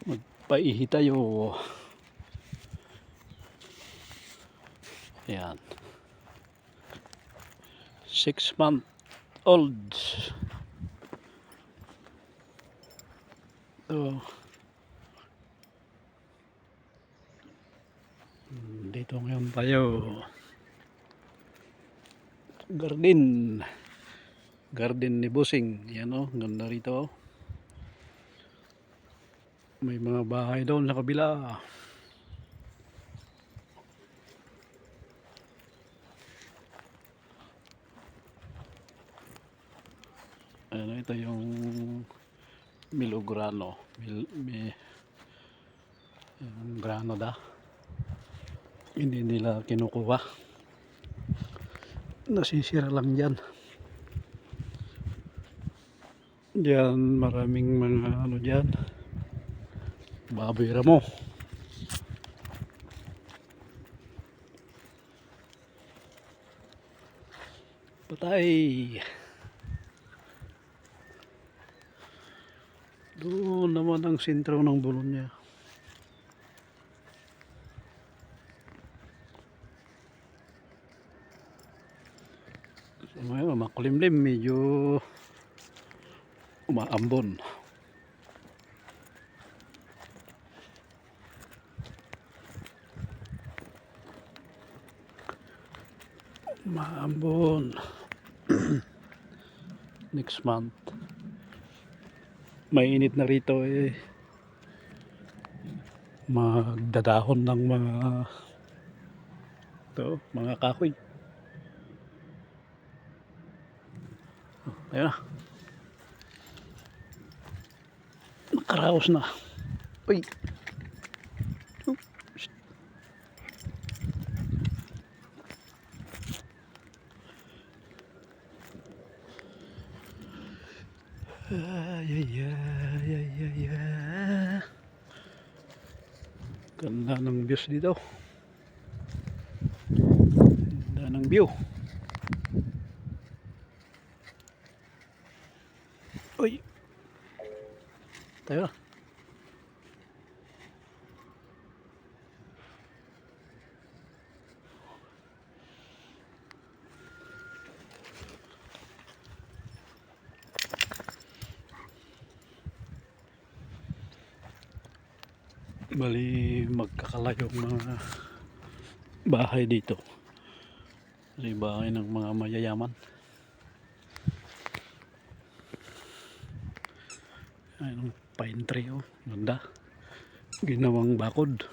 Magpaihi tayo. Ayan. 6-month-old. So, dito ngayon tayo. Garden ni Busing. Yan o, ganda rito. May mga bahay doon sa kabila. Ano, ito yung Milograno. Yung grano da. Hindi nila kinukuha. Nasisira lang dyan. Diyan maraming mga ano dyan. Baboy ramo. Patay. Doon naman ang sentro ng bulon niya. So, ngayon, makulimlim, medyo umaambon. Umaambon. Next month. Mainit na rito eh. Magdadahon ng mga kahoy. Ayun na. Nakaraos na. Uy. Ay. Ganda ng views dito. Ganda ng view. Uy. Tayo na. Bali magkakalayong mga bahay dito. Kasi bahay ng mga mayayaman. Ayun, pine tree oh. Ganda. Ginawang bakod.